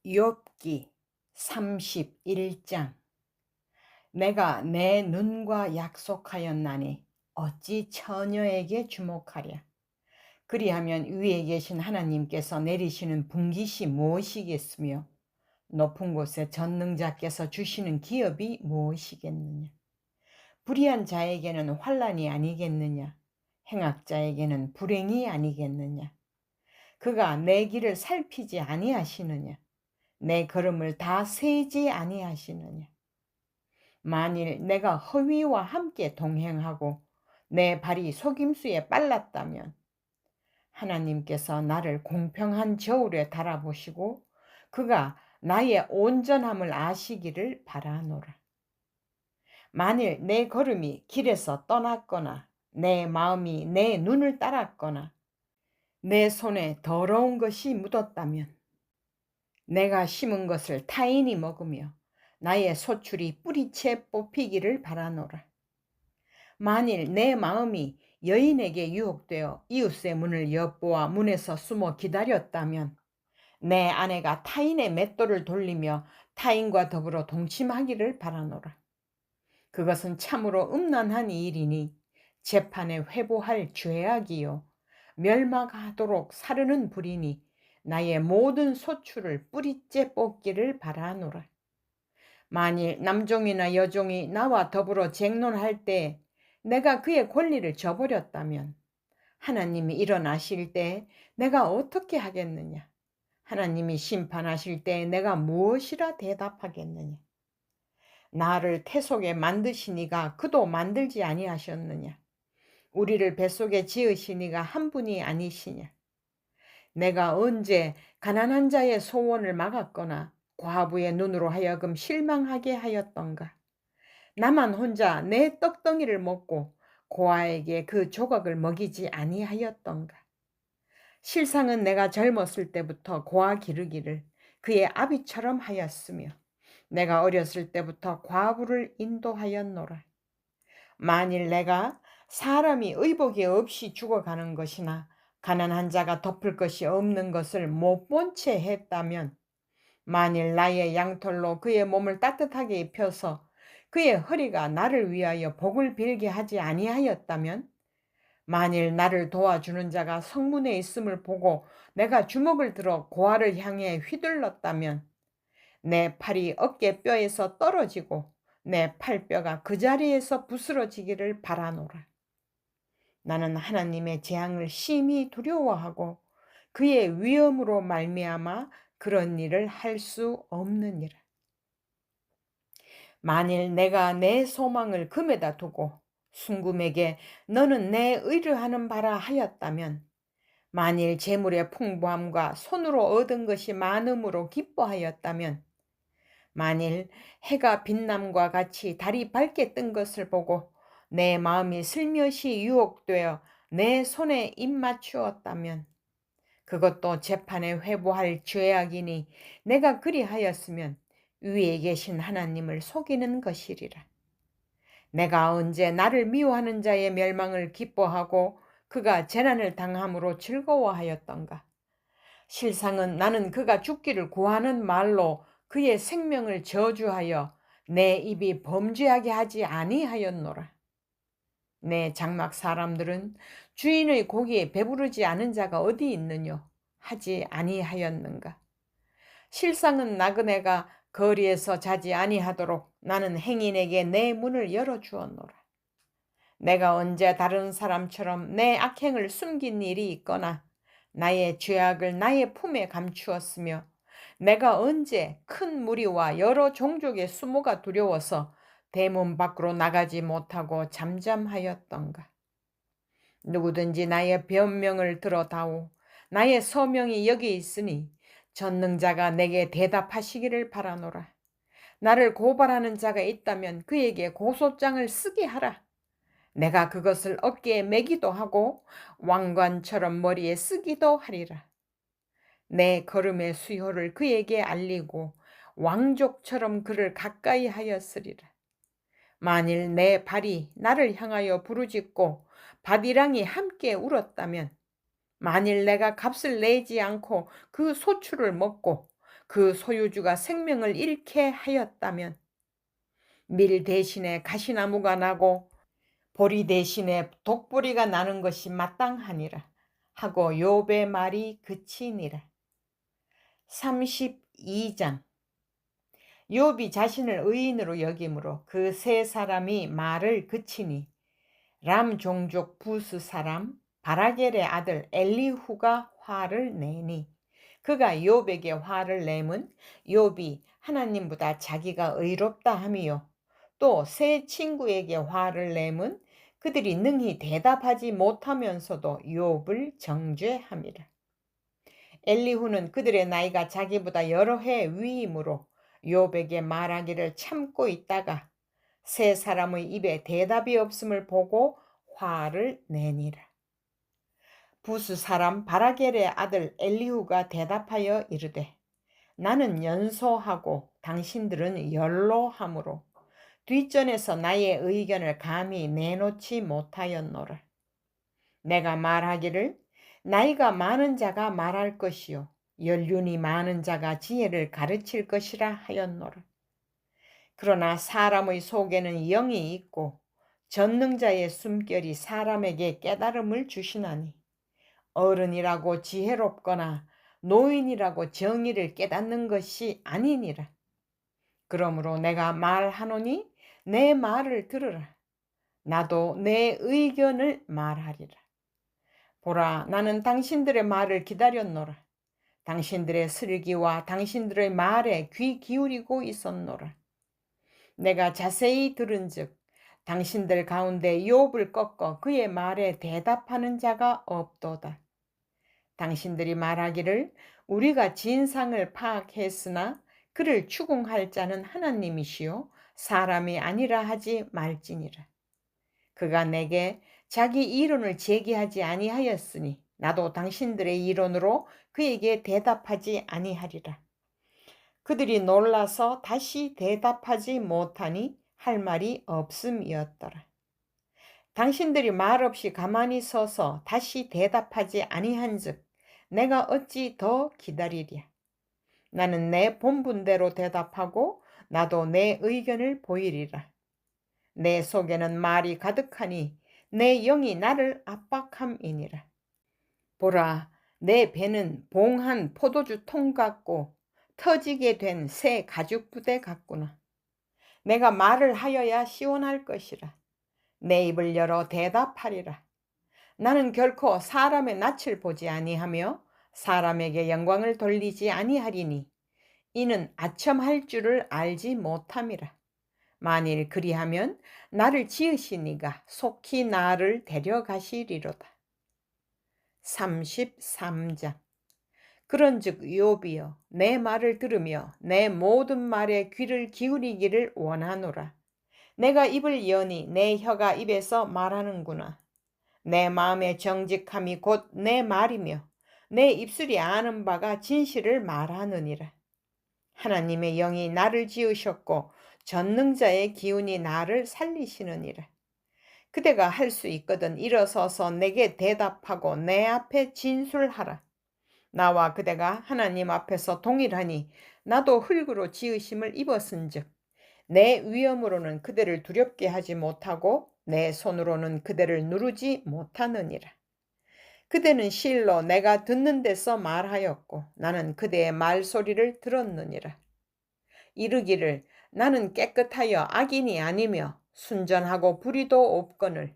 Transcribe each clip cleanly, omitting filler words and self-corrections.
욥기 31장. 내가 내 눈과 약속하였나니 어찌 처녀에게 주목하랴. 그리하면 위에 계신 하나님께서 내리시는 분깃이 무엇이겠으며 높은 곳에 전능자께서 주시는 기업이 무엇이겠느냐. 불의한 자에게는 환난이 아니겠느냐. 행악자에게는 불행이 아니겠느냐. 그가 내 길을 살피지 아니하시느냐. 내 걸음을 다 세지 아니하시느냐. 만일 내가 허위와 함께 동행하고 내 발이 속임수에 빨랐다면 하나님께서 나를 공평한 저울에 달아보시고 그가 나의 온전함을 아시기를 바라노라. 만일 내 걸음이 길에서 떠났거나 내 마음이 내 눈을 따랐거나 내 손에 더러운 것이 묻었다면 내가 심은 것을 타인이 먹으며 나의 소출이 뿌리채 뽑히기를 바라노라. 만일 내 마음이 여인에게 유혹되어 이웃의 문을 엿보아 문에서 숨어 기다렸다면 내 아내가 타인의 맷돌을 돌리며 타인과 더불어 동침하기를 바라노라. 그것은 참으로 음란한 일이니 재판에 회부할 죄악이요 멸망하도록 사르는 불이니 나의 모든 소출을 뿌리째 뽑기를 바라노라. 만일 남종이나 여종이 나와 더불어 쟁론할 때 내가 그의 권리를 저버렸다면 하나님이 일어나실 때 내가 어떻게 하겠느냐. 하나님이 심판하실 때 내가 무엇이라 대답하겠느냐. 나를 태속에 만드시니가 그도 만들지 아니하셨느냐. 우리를 뱃속에 지으시니가 한 분이 아니시냐. 내가 언제 가난한 자의 소원을 막았거나 과부의 눈으로 하여금 실망하게 하였던가. 나만 혼자 내 떡덩이를 먹고 고아에게 그 조각을 먹이지 아니하였던가. 실상은 내가 젊었을 때부터 고아 기르기를 그의 아비처럼 하였으며 내가 어렸을 때부터 과부를 인도하였노라. 만일 내가 사람이 의복이 없이 죽어가는 것이나 가난한 자가 덮을 것이 없는 것을 못 본 채 했다면 만일 나의 양털로 그의 몸을 따뜻하게 입혀서 그의 허리가 나를 위하여 복을 빌게 하지 아니하였다면 만일 나를 도와주는 자가 성문에 있음을 보고 내가 주먹을 들어 고아를 향해 휘둘렀다면 내 팔이 어깨뼈에서 떨어지고 내 팔뼈가 그 자리에서 부스러지기를 바라노라. 나는 하나님의 재앙을 심히 두려워하고 그의 위엄으로 말미암아 그런 일을 할 수 없느니라. 만일 내가 내 소망을 금에다 두고 순금에게 너는 내 의뢰하는 바라 하였다면 만일 재물의 풍부함과 손으로 얻은 것이 많음으로 기뻐하였다면 만일 해가 빛남과 같이 달이 밝게 뜬 것을 보고 내 마음이 슬며시 유혹되어 내 손에 입 맞추었다면 그것도 재판에 회부할 죄악이니 내가 그리하였으면 위에 계신 하나님을 속이는 것이리라. 내가 언제 나를 미워하는 자의 멸망을 기뻐하고 그가 재난을 당함으로 즐거워하였던가. 실상은 나는 그가 죽기를 구하는 말로 그의 생명을 저주하여 내 입이 범죄하게 하지 아니하였노라. 내 장막 사람들은 주인의 고기에 배부르지 않은 자가 어디 있느뇨 하지 아니하였는가. 실상은 나그네가 거리에서 자지 아니하도록 나는 행인에게 내 문을 열어주었노라. 내가 언제 다른 사람처럼 내 악행을 숨긴 일이 있거나 나의 죄악을 나의 품에 감추었으며 내가 언제 큰 무리와 여러 종족의 수모가 두려워서 대문 밖으로 나가지 못하고 잠잠하였던가. 누구든지 나의 변명을 들어다오. 나의 서명이 여기 있으니 전능자가 내게 대답하시기를 바라노라. 나를 고발하는 자가 있다면 그에게 고소장을 쓰게 하라. 내가 그것을 어깨에 매기도 하고 왕관처럼 머리에 쓰기도 하리라. 내 걸음의 수효를 그에게 알리고 왕족처럼 그를 가까이 하였으리라. 만일 내 발이 나를 향하여 부르짖고 바디랑이 함께 울었다면 만일 내가 값을 내지 않고 그 소출을 먹고 그 소유주가 생명을 잃게 하였다면 밀 대신에 가시나무가 나고 보리 대신에 독보리가 나는 것이 마땅하니라 하고 욥의 말이 그치니라. 32장. 욥이 자신을 의인으로 여김으로 그 세 사람이 말을 그치니 람 종족 부스 사람 바라겔의 아들 엘리후가 화를 내니 그가 욥에게 화를 내면 욥이 하나님보다 자기가 의롭다 함이요 또 세 친구에게 화를 내면 그들이 능히 대답하지 못하면서도 욥을 정죄함이라. 엘리후는 그들의 나이가 자기보다 여러 해 위이므로 욥에게 말하기를 참고 있다가 세 사람의 입에 대답이 없음을 보고 화를 내니라. 부스 사람 바라겔의 아들 엘리후가 대답하여 이르되 나는 연소하고 당신들은 연로하므로 뒷전에서 나의 의견을 감히 내놓지 못하였노라. 내가 말하기를 나이가 많은 자가 말할 것이요 연륜이 많은 자가 지혜를 가르칠 것이라 하였노라. 그러나 사람의 속에는 영이 있고 전능자의 숨결이 사람에게 깨달음을 주시나니 어른이라고 지혜롭거나 노인이라고 정의를 깨닫는 것이 아니니라. 그러므로 내가 말하노니 내 말을 들으라. 나도 내 의견을 말하리라. 보라, 나는 당신들의 말을 기다렸노라. 당신들의 슬기와 당신들의 말에 귀 기울이고 있었노라. 내가 자세히 들은즉 당신들 가운데 욥을 꺾어 그의 말에 대답하는 자가 없도다. 당신들이 말하기를 우리가 진상을 파악했으나 그를 추궁할 자는 하나님이시요 사람이 아니라 하지 말지니라. 그가 내게 자기 이론을 제기하지 아니하였으니 나도 당신들의 이론으로 그에게 대답하지 아니하리라. 그들이 놀라서 다시 대답하지 못하니 할 말이 없음이었더라. 당신들이 말없이 가만히 서서 다시 대답하지 아니한즉 내가 어찌 더 기다리랴. 나는 내 본분대로 대답하고 나도 내 의견을 보이리라. 내 속에는 말이 가득하니 내 영이 나를 압박함이니라. 보라, 내 배는 봉한 포도주 통 같고 터지게 된 새 가죽 부대 같구나. 내가 말을 하여야 시원할 것이라. 내 입을 열어 대답하리라. 나는 결코 사람의 낯을 보지 아니하며 사람에게 영광을 돌리지 아니하리니 이는 아첨할 줄을 알지 못함이라. 만일 그리하면 나를 지으신 이가 속히 나를 데려가시리로다. 33장. 그런즉 욥이여 내 말을 들으며 내 모든 말에 귀를 기울이기를 원하노라. 내가 입을 여니 내 혀가 입에서 말하는구나. 내 마음의 정직함이 곧 내 말이며 내 입술이 아는 바가 진실을 말하느니라. 하나님의 영이 나를 지으셨고 전능자의 기운이 나를 살리시느니라. 그대가 할 수 있거든 일어서서 내게 대답하고 내 앞에 진술하라. 나와 그대가 하나님 앞에서 동일하니 나도 흙으로 지으심을 입었은즉 내 위엄으로는 그대를 두렵게 하지 못하고 내 손으로는 그대를 누르지 못하느니라. 그대는 실로 내가 듣는 데서 말하였고 나는 그대의 말소리를 들었느니라. 이르기를 나는 깨끗하여 악인이 아니며 순전하고 불의도 없거늘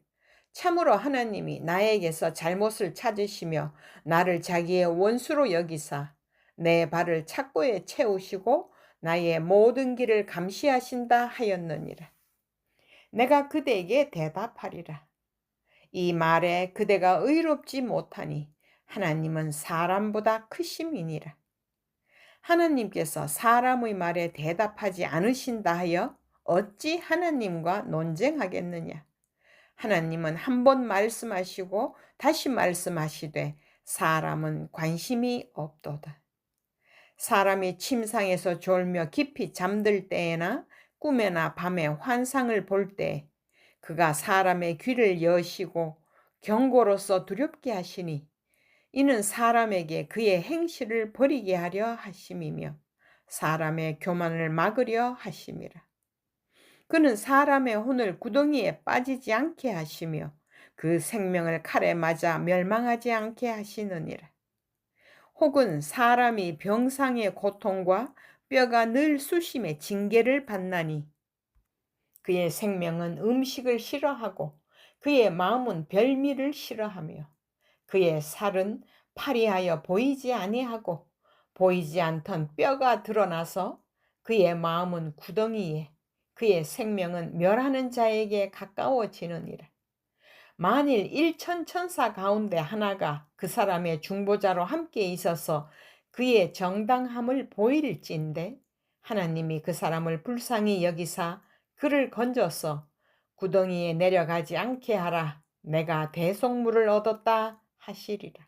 참으로 하나님이 나에게서 잘못을 찾으시며 나를 자기의 원수로 여기사 내 발을 착고에 채우시고 나의 모든 길을 감시하신다 하였느니라. 내가 그대에게 대답하리라. 이 말에 그대가 의롭지 못하니 하나님은 사람보다 크심이니라. 하나님께서 사람의 말에 대답하지 않으신다 하여 어찌 하나님과 논쟁하겠느냐. 하나님은 한 번 말씀하시고 다시 말씀하시되 사람은 관심이 없도다. 사람이 침상에서 졸며 깊이 잠들 때에나 꿈에나 밤에 환상을 볼 때 그가 사람의 귀를 여시고 경고로서 두렵게 하시니 이는 사람에게 그의 행실을 버리게 하려 하심이며 사람의 교만을 막으려 하심이라. 그는 사람의 혼을 구덩이에 빠지지 않게 하시며 그 생명을 칼에 맞아 멸망하지 않게 하시느니라. 혹은 사람이 병상의 고통과 뼈가 늘 쑤심의 징계를 받나니 그의 생명은 음식을 싫어하고 그의 마음은 별미를 싫어하며 그의 살은 파리하여 보이지 아니하고 보이지 않던 뼈가 드러나서 그의 마음은 구덩이에 그의 생명은 멸하는 자에게 가까워지느니라. 만일 일천 천사 가운데 하나가 그 사람의 중보자로 함께 있어서 그의 정당함을 보일진대 하나님이 그 사람을 불쌍히 여기사 그를 건져서 구덩이에 내려가지 않게 하라. 내가 대속물을 얻었다 하시리라.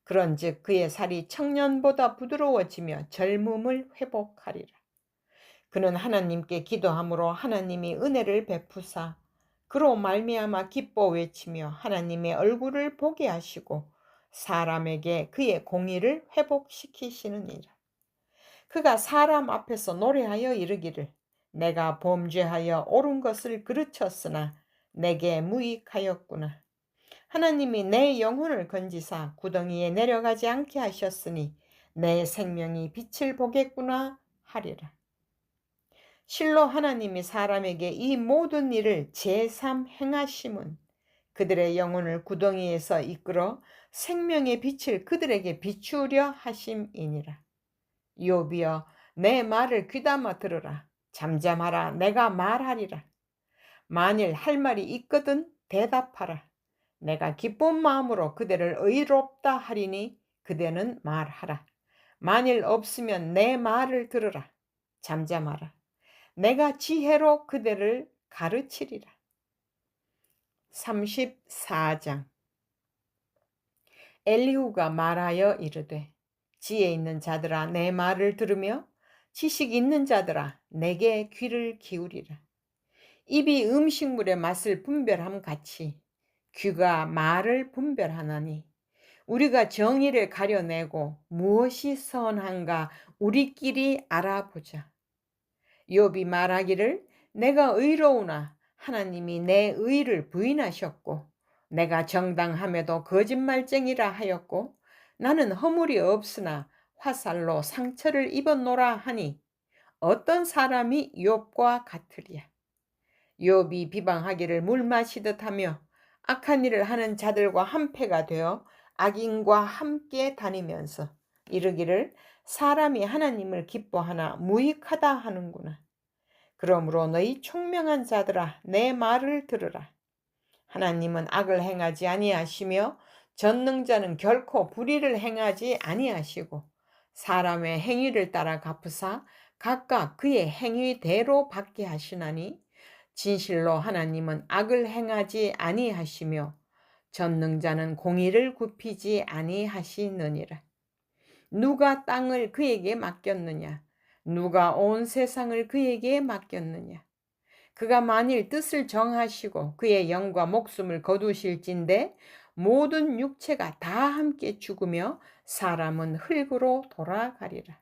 그런즉 그의 살이 청년보다 부드러워지며 젊음을 회복하리라. 그는 하나님께 기도함으로 하나님이 은혜를 베푸사 그로 말미암아 기뻐 외치며 하나님의 얼굴을 보게 하시고 사람에게 그의 공의를 회복시키시느니라. 그가 사람 앞에서 노래하여 이르기를 내가 범죄하여 옳은 것을 그르쳤으나 내게 무익하였구나. 하나님이 내 영혼을 건지사 구덩이에 내려가지 않게 하셨으니 내 생명이 빛을 보겠구나 하리라. 실로 하나님이 사람에게 이 모든 일을 제삼 행하심은 그들의 영혼을 구덩이에서 이끌어 생명의 빛을 그들에게 비추려 하심이니라. 욥이여 내 말을 귀담아 들으라. 잠잠하라. 내가 말하리라. 만일 할 말이 있거든 대답하라. 내가 기쁜 마음으로 그대를 의롭다 하리니 그대는 말하라. 만일 없으면 내 말을 들으라. 잠잠하라. 내가 지혜로 그대를 가르치리라. 34장. 엘리후가 말하여 이르되 지혜 있는 자들아 내 말을 들으며 지식 있는 자들아 내게 귀를 기울이라. 입이 음식물의 맛을 분별함 같이 귀가 말을 분별하나니 우리가 정의를 가려내고 무엇이 선한가 우리끼리 알아보자. 욥이 말하기를 내가 의로우나 하나님이 내 의를 부인하셨고 내가 정당함에도 거짓말쟁이라 하였고 나는 허물이 없으나 화살로 상처를 입었노라 하니 어떤 사람이 욥과 같으랴. 욥이 비방하기를 물 마시듯 하며 악한 일을 하는 자들과 한패가 되어 악인과 함께 다니면서 이르기를 사람이 하나님을 기뻐하나 무익하다 하는구나. 그러므로 너희 총명한 자들아 내 말을 들으라. 하나님은 악을 행하지 아니하시며 전능자는 결코 불의를 행하지 아니하시고 사람의 행위를 따라 갚으사 각각 그의 행위대로 받게 하시나니 진실로 하나님은 악을 행하지 아니하시며 전능자는 공의를 굽히지 아니하시느니라. 누가 땅을 그에게 맡겼느냐? 누가 온 세상을 그에게 맡겼느냐? 그가 만일 뜻을 정하시고 그의 영과 목숨을 거두실진대 모든 육체가 다 함께 죽으며 사람은 흙으로 돌아가리라.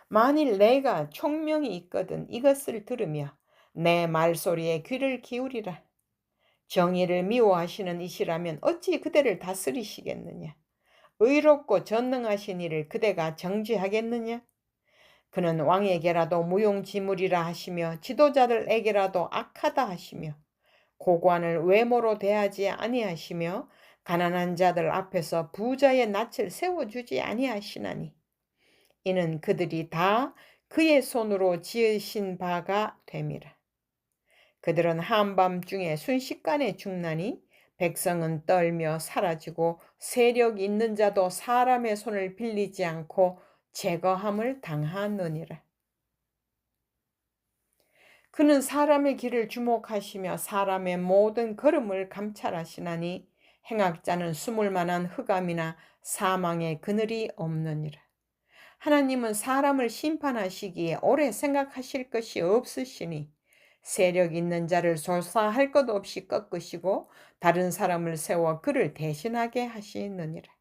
만일 내가 총명이 있거든 이것을 들으며 내 말소리에 귀를 기울이라. 정의를 미워하시는 이시라면 어찌 그대를 다스리시겠느냐? 의롭고 전능하신 이를 그대가 정죄하겠느냐? 그는 왕에게라도 무용지물이라 하시며 지도자들에게라도 악하다 하시며 고관을 외모로 대하지 아니하시며 가난한 자들 앞에서 부자의 낯을 세워주지 아니하시나니 이는 그들이 다 그의 손으로 지으신 바가 됨이라. 그들은 한밤중에 순식간에 죽나니 백성은 떨며 사라지고 세력 있는 자도 사람의 손을 빌리지 않고 제거함을 당하느니라. 그는 사람의 길을 주목하시며 사람의 모든 걸음을 감찰하시나니 행악자는 숨을 만한 흑암이나 사망의 그늘이 없느니라. 하나님은 사람을 심판하시기에 오래 생각하실 것이 없으시니 세력 있는 자를 조사할 것 없이 꺾으시고 다른 사람을 세워 그를 대신하게 하시느니라.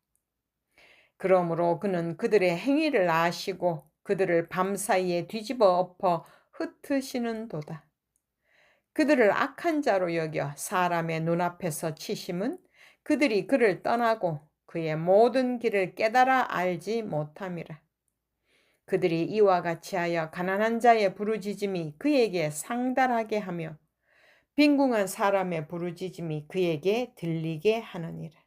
그러므로 그는 그들의 행위를 아시고 그들을 밤사이에 뒤집어 엎어 흩으시는도다. 그들을 악한 자로 여겨 사람의 눈앞에서 치심은 그들이 그를 떠나고 그의 모든 길을 깨달아 알지 못함이라. 그들이 이와 같이 하여 가난한 자의 부르짖음이 그에게 상달하게 하며 빈궁한 사람의 부르짖음이 그에게 들리게 하느니라.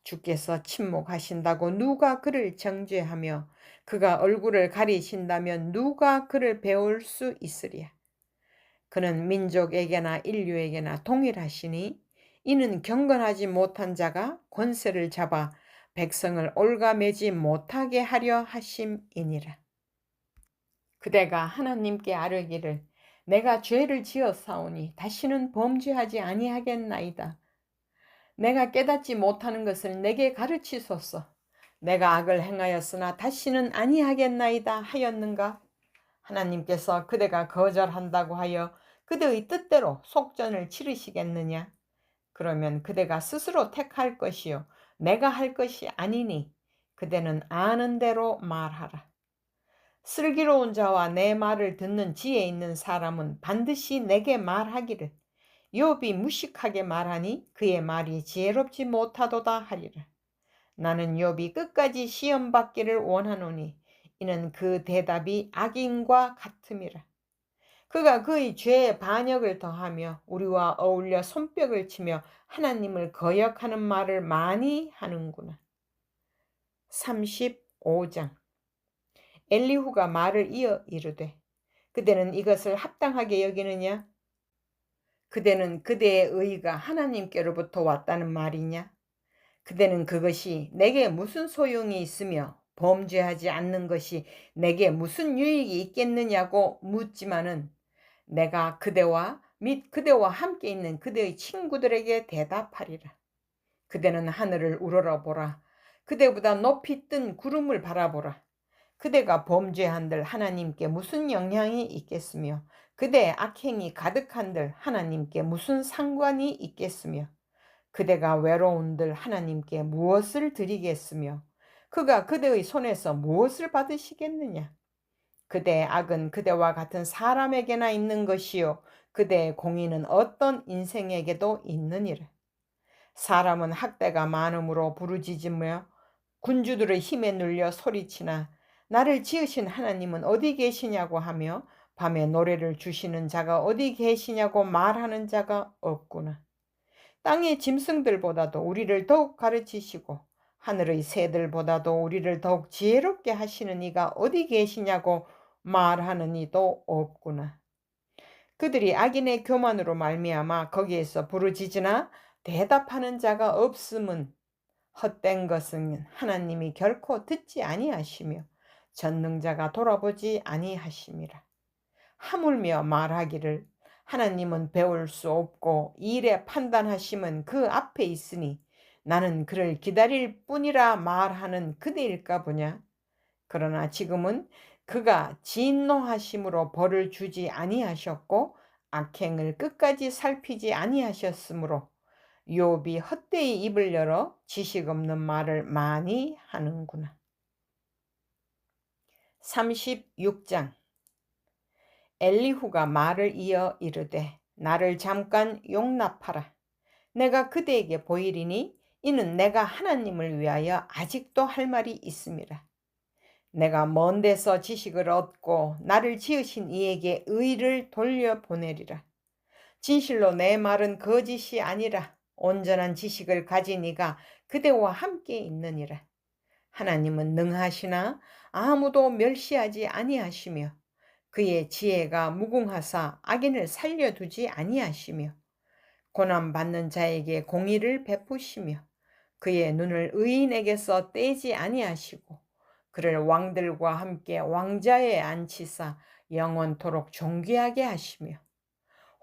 주께서 침묵하신다고 누가 그를 정죄하며 그가 얼굴을 가리신다면 누가 그를 배울 수 있으랴. 그는 민족에게나 인류에게나 동일하시니 이는 경건하지 못한 자가 권세를 잡아 백성을 올가매지 못하게 하려 하심이니라. 그대가 하나님께 아뢰기를 내가 죄를 지었사오니 다시는 범죄하지 아니하겠나이다. 내가 깨닫지 못하는 것을 내게 가르치소서. 내가 악을 행하였으나 다시는 아니하겠나이다 하였는가? 하나님께서 그대가 거절한다고 하여 그대의 뜻대로 속전을 치르시겠느냐? 그러면 그대가 스스로 택할 것이요 내가 할 것이 아니니 그대는 아는 대로 말하라. 슬기로운 자와 내 말을 듣는 지혜 있는 사람은 반드시 내게 말하기를 욥이 무식하게 말하니 그의 말이 지혜롭지 못하도다 하리라. 나는 욥이 끝까지 시험 받기를 원하노니 이는 그 대답이 악인과 같음이라. 그가 그의 죄의 반역을 더하며 우리와 어울려 손뼉을 치며 하나님을 거역하는 말을 많이 하는구나. 35장. 엘리후가 말을 이어 이르되 그대는 이것을 합당하게 여기느냐? 그대는 그대의 의가 하나님께로부터 왔다는 말이냐? 그대는 그것이 내게 무슨 소용이 있으며 범죄하지 않는 것이 내게 무슨 유익이 있겠느냐고 묻지만은 내가 그대와 및 그대와 함께 있는 그대의 친구들에게 대답하리라. 그대는 하늘을 우러러보라. 그대보다 높이 뜬 구름을 바라보라. 그대가 범죄한들 하나님께 무슨 영향이 있겠으며 그대의 악행이 가득한들 하나님께 무슨 상관이 있겠으며 그대가 외로운들 하나님께 무엇을 드리겠으며 그가 그대의 손에서 무엇을 받으시겠느냐? 그대의 악은 그대와 같은 사람에게나 있는 것이요 그대의 공의는 어떤 인생에게도 있느니라. 사람은 학대가 많음으로 부르짖으며 군주들의 힘에 눌려 소리치나 나를 지으신 하나님은 어디 계시냐고 하며 밤에 노래를 주시는 자가 어디 계시냐고 말하는 자가 없구나. 땅의 짐승들보다도 우리를 더욱 가르치시고 하늘의 새들보다도 우리를 더욱 지혜롭게 하시는 이가 어디 계시냐고 말하는 이도 없구나. 그들이 악인의 교만으로 말미암아 거기에서 부르짖으나 대답하는 자가 없음은 헛된 것은 하나님이 결코 듣지 아니하시며 전능자가 돌아보지 아니하심이라. 하물며 말하기를 하나님은 배울 수 없고 일에 판단하심은 그 앞에 있으니 나는 그를 기다릴 뿐이라 말하는 그대일까 보냐. 그러나 지금은 그가 진노하심으로 벌을 주지 아니하셨고 악행을 끝까지 살피지 아니하셨으므로 욥이 헛되이 입을 열어 지식 없는 말을 많이 하는구나. 36장. 엘리후가 말을 이어 이르되 나를 잠깐 용납하라. 내가 그대에게 보이리니 이는 내가 하나님을 위하여 아직도 할 말이 있음이라. 내가 먼 데서 지식을 얻고 나를 지으신 이에게 의를 돌려보내리라. 진실로 내 말은 거짓이 아니라 온전한 지식을 가진 이가 그대와 함께 있느니라. 하나님은 능하시나 아무도 멸시하지 아니하시며 그의 지혜가 무궁하사 악인을 살려두지 아니하시며 고난받는 자에게 공의를 베푸시며 그의 눈을 의인에게서 떼지 아니하시고 그를 왕들과 함께 왕자에 앉히사 영원토록 존귀하게 하시며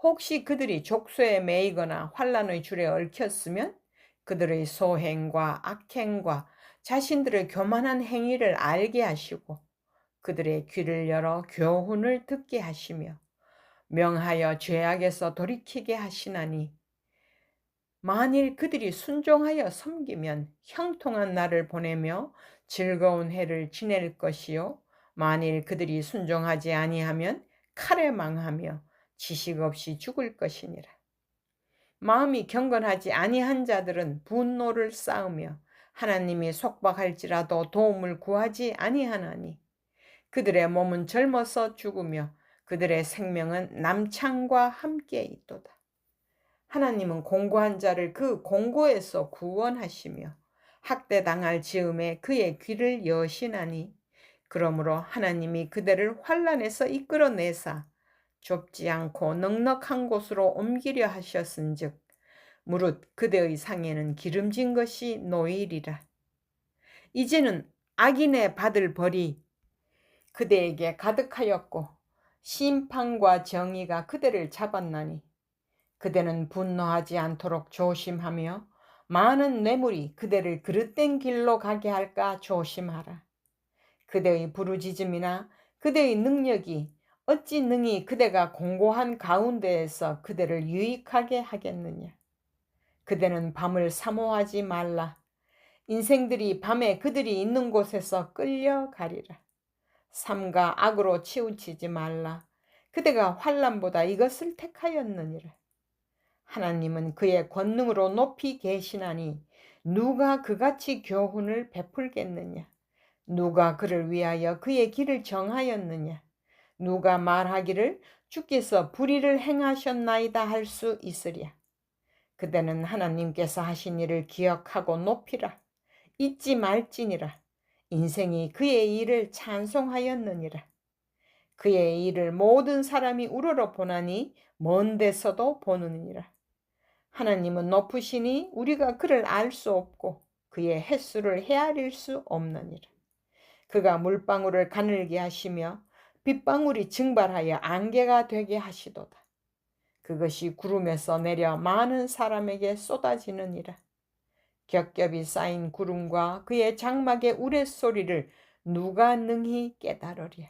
혹시 그들이 족소에 매이거나 환난의 줄에 얽혔으면 그들의 소행과 악행과 자신들의 교만한 행위를 알게 하시고 그들의 귀를 열어 교훈을 듣게 하시며 명하여 죄악에서 돌이키게 하시나니 만일 그들이 순종하여 섬기면 형통한 날을 보내며 즐거운 해를 지낼 것이요 만일 그들이 순종하지 아니하면 칼에 망하며 지식 없이 죽을 것이니라. 마음이 경건하지 아니한 자들은 분노를 쌓으며 하나님이 속박할지라도 도움을 구하지 아니하나니 그들의 몸은 젊어서 죽으며 그들의 생명은 남창과 함께 있도다. 하나님은 공고한 자를 그 공고에서 구원하시며 학대당할 즈음에 그의 귀를 여시나니 그러므로 하나님이 그들을 환난에서 이끌어내사 좁지 않고 넉넉한 곳으로 옮기려 하셨은즉 무릇 그대의 상에는 기름진 것이 놓이리라. 이제는 악인의 받을 벌이 그대에게 가득하였고 심판과 정의가 그대를 잡았나니 그대는 분노하지 않도록 조심하며 많은 뇌물이 그대를 그릇된 길로 가게 할까 조심하라. 그대의 부르짖음이나 그대의 능력이 어찌 능히 그대가 공고한 가운데에서 그대를 유익하게 하겠느냐. 그대는 밤을 사모하지 말라. 인생들이 밤에 그들이 있는 곳에서 끌려가리라. 삼가 악으로 치우치지 말라. 그대가 환난보다 이것을 택하였느니라. 하나님은 그의 권능으로 높이 계시나니 누가 그같이 교훈을 베풀겠느냐. 누가 그를 위하여 그의 길을 정하였느냐. 누가 말하기를 주께서 불의를 행하셨나이다 할 수 있으랴. 그대는 하나님께서 하신 일을 기억하고 높이라. 잊지 말지니라. 인생이 그의 일을 찬송하였느니라. 그의 일을 모든 사람이 우러러 보나니 먼 데서도 보느니라. 하나님은 높으시니 우리가 그를 알 수 없고 그의 횟수를 헤아릴 수 없느니라. 그가 물방울을 가늘게 하시며 빗방울이 증발하여 안개가 되게 하시도다. 그것이 구름에서 내려 많은 사람에게 쏟아지느니라. 겹겹이 쌓인 구름과 그의 장막의 우레소리를 누가 능히 깨달으랴.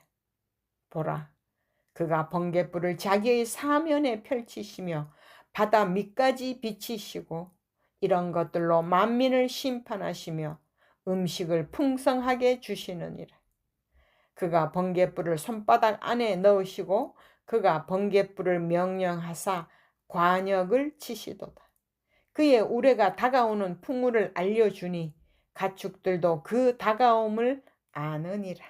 보라, 그가 번갯불을 자기의 사면에 펼치시며 바다 밑까지 비치시고 이런 것들로 만민을 심판하시며 음식을 풍성하게 주시느니라. 그가 번갯불을 손바닥 안에 넣으시고 그가 번갯불을 명령하사 관역을 치시도다. 그의 우레가 다가오는 풍우를 알려주니 가축들도 그 다가옴을 아느니라.